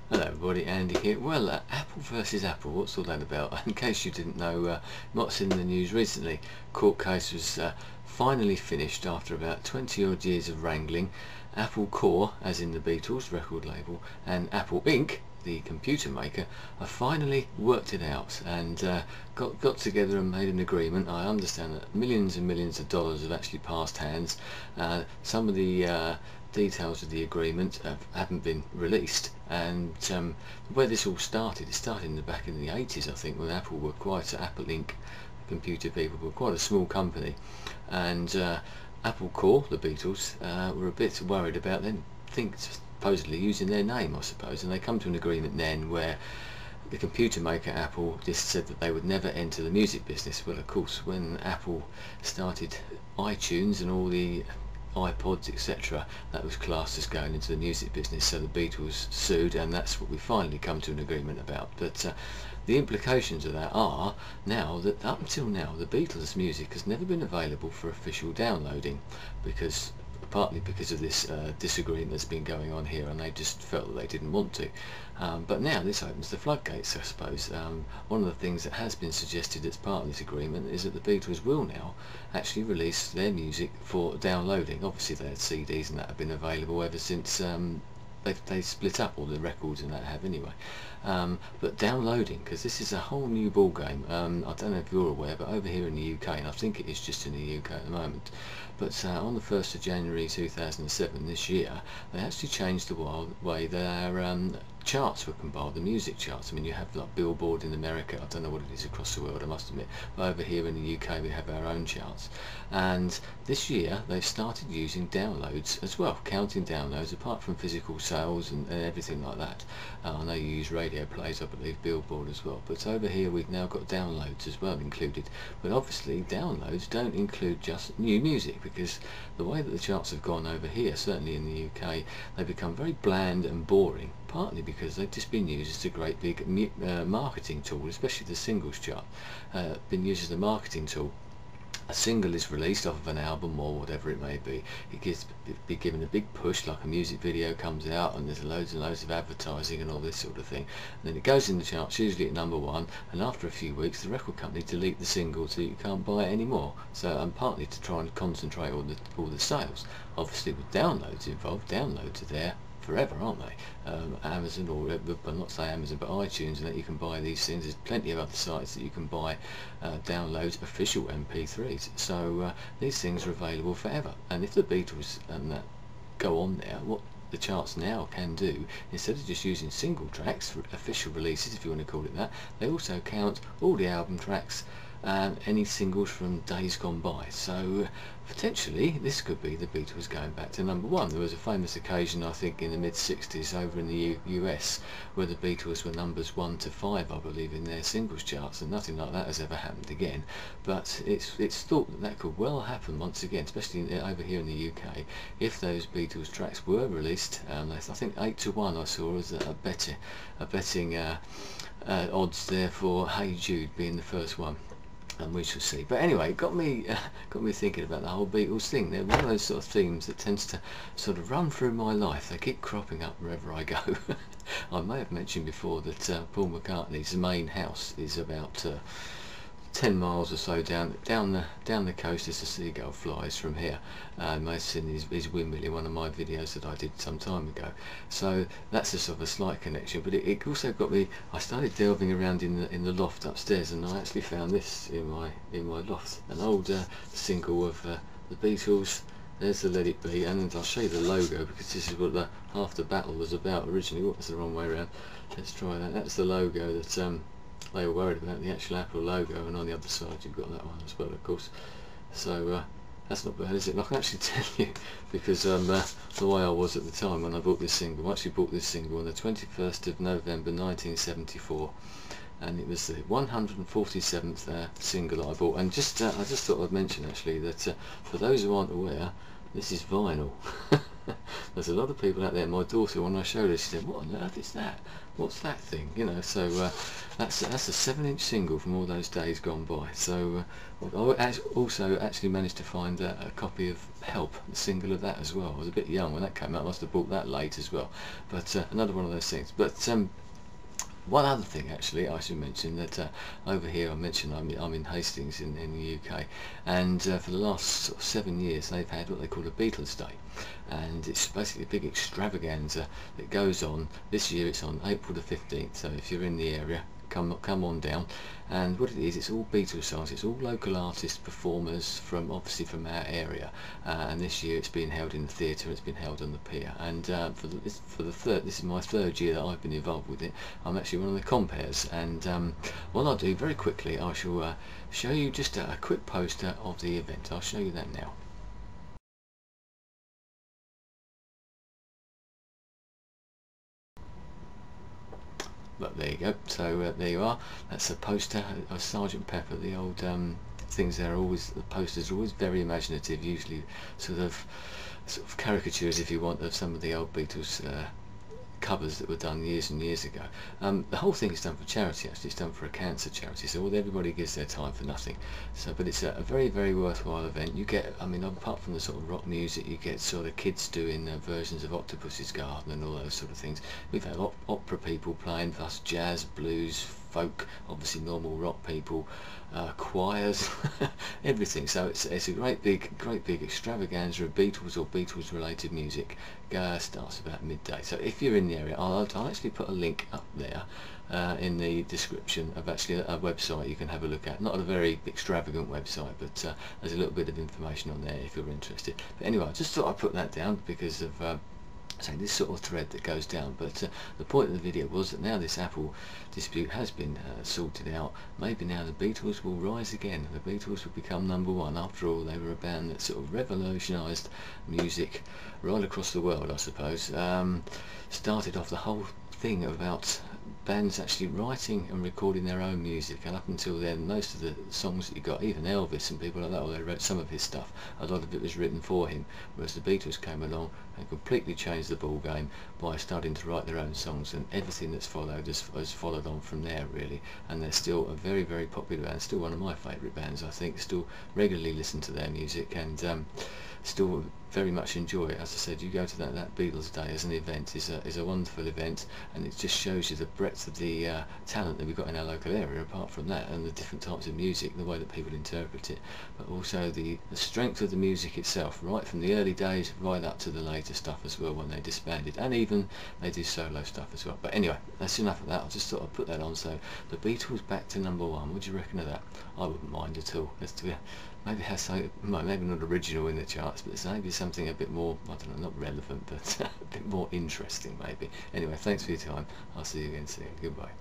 Hello everybody, Andy here. Well, Apple versus Apple, what's all that about? In case you didn't know what's in the news recently, court case was finally finished after about 20 odd years of wrangling. Apple Corps, as in the Beatles record label, and Apple Inc., the computer maker, have finally worked it out and got together and made an agreement. I understand that millions and millions of dollars have actually passed hands. Some of the details of the agreement haven't been released, and where this all started, it started back in the 80s, I think, when Apple Inc., computer people, were quite a small company, and Apple Corps, the Beatles, were a bit worried about them supposedly using their name, I suppose, and they come to an agreement then where the computer maker Apple just said that they would never enter the music business. Well, of course, when Apple started iTunes and all the iPods, etc., that was classed as going into the music business, so the Beatles sued, and that's what we finally come to an agreement about. But the implications of that are now that up until now the Beatles music has never been available for official downloading, partly because of this disagreement that's been going on here, and they just felt that they didn't want to. But now this opens the floodgates, I suppose. One of the things that has been suggested as part of this agreement is that the Beatles will now actually release their music for downloading. Obviously they had CDs and that have been available ever since they split up, all the records and that have anyway. But downloading, because this is a whole new ball game. I don't know if you're aware, but over here in the UK, and I think it is just in the UK at the moment, but on the 1st of January 2007 this year, they actually changed the way their charts were compiled, the music charts. I mean, you have like Billboard in America, I don't know what it is across the world, I must admit, but over here in the UK we have our own charts, and this year they've started using downloads as well, counting downloads apart from physical sales and everything like that. I know you use radio plays, I believe, Billboard as well, but over here we've now got downloads as well included. But obviously downloads don't include just new music, because the way that the charts have gone over here, certainly in the UK, they become very bland and boring, partly because they've just been used as a great big marketing tool, especially the singles chart, been used as a marketing tool. A single is released off of an album or whatever it may be, it gets be given a big push, like a music video comes out and there's loads and loads of advertising and all this sort of thing, and then it goes in the charts, usually at #1, and after a few weeks the record company delete the single so you can't buy it anymore. So, and partly to try and concentrate all the sales. Obviously with downloads involved, downloads are there forever, aren't they? Amazon, or well, not say Amazon, but iTunes, and that you can buy these things. There's plenty of other sites that you can buy downloads, official MP3s. So these things are available forever. And if the Beatles and that go on there, what the charts now can do, instead of just using single tracks for official releases, if you want to call it that, they also count all the album tracks and any singles from days gone by. So potentially this could be the Beatles going back to #1. There was a famous occasion, I think, in the mid-60s over in the US where the Beatles were numbers 1 to 5, I believe, in their singles charts, and nothing like that has ever happened again. But it's thought that that could well happen once again, especially over here in the UK, if those Beatles tracks were released. I think 8 to 1 I saw as a betting odds there for Hey Jude being the first one. And we shall see. But anyway, it got me thinking about the whole Beatles thing. They're one of those sort of themes that tends to sort of run through my life. They keep cropping up wherever I go. I may have mentioned before that Paul McCartney's main house is about 10 miles or so down the coast as the seagull flies from here. You may have seen his windmill in one of my videos that I did some time ago. So that's a sort of a slight connection, but it also got me. I started delving around in the loft upstairs, and I actually found this in my loft, an old single of the Beatles. There's the Let It Be, and I'll show you the logo, because this is what half the battle was about originally. That's the wrong way around. Let's try that. That's the logo that they were worried about, the actual Apple logo, and on the other side you've got that one as well, of course. So that's not bad, is it? And I can actually tell you, because the way I was at the time when I bought this single. I actually bought this single on the 21st of November 1974, and it was the 147th single I bought. And I just thought I'd mention actually that for those who aren't aware, this is vinyl. There's a lot of people out there. My daughter, when I showed her, she said, "What on earth is that? What's that thing?" You know. So that's a 7-inch single from all those days gone by. So I also actually managed to find a copy of Help, the single of that as well. I was a bit young when that came out. I must have bought that late as well. But another one of those things. But one other thing actually I should mention, that over here I mentioned I'm in Hastings in the UK, and for the last sort of 7 years they've had what they call a Beatles Day, and it's basically a big extravaganza that goes on. This year it's on April the 15th, so if you're in the area, come on down. And what it is, it's all Beatles songs, it's all local artists, performers from obviously from our area, and this year it's been held in the theatre, it's been held on the pier, and this is my third year that I've been involved with it. I'm actually one of the compares, and what I'll do very quickly, I shall show you just a quick poster of the event. I'll show you that now. But there you go. So there you are. That's a poster of Sergeant Pepper. The old things there are always, the posters are always very imaginative. Usually sort of caricatures, if you want, of some of the old Beatles covers that were done years and years ago. The whole thing is done for charity. Actually, it's done for a cancer charity, so everybody gives their time for nothing. So, but it's a very, very worthwhile event. You get, I mean, apart from the sort of rock music, you get sort of kids doing versions of Octopus's Garden and all those sort of things. We've had opera people playing for us, jazz, blues, folk, obviously normal rock people, choirs, everything. So it's a great big extravaganza of Beatles or Beatles related music. Starts about midday. So if you're in the area, I'll actually put a link up there in the description of actually a website you can have a look at. Not a very extravagant website, but there's a little bit of information on there if you're interested. But anyway, I just thought I'd put that down because of so this sort of thread that goes down. But the point of the video was that now this Apple dispute has been sorted out, maybe now the Beatles will rise again. The Beatles will become #1. After all, they were a band that sort of revolutionised music right across the world, I suppose. Started off the whole thing about bands actually writing and recording their own music, and up until then most of the songs that you got, even Elvis and people like that, they wrote some of his stuff, a lot of it was written for him, whereas the Beatles came along and completely changed the ball game by starting to write their own songs, and everything that's followed has followed on from there really. And they're still a very, very popular band, still one of my favourite bands. I think still regularly listen to their music, and still very much enjoy it. As I said, you go to that Beatles Day as an event is a wonderful event, and it just shows you the breadth of the talent that we've got in our local area. Apart from that, and the different types of music, the way that people interpret it, but also the strength of the music itself, right from the early days right up to the later stuff as well when they disbanded, and even they do solo stuff as well. But anyway, that's enough of that. I just thought I'd put that on. So the Beatles back to #1. What do you reckon of that? I wouldn't mind at all. Maybe has something, maybe not original in the charts, but it's maybe something a bit more, I don't know, not relevant, but a bit more interesting maybe. Anyway, thanks for your time. I'll see you again soon. Goodbye.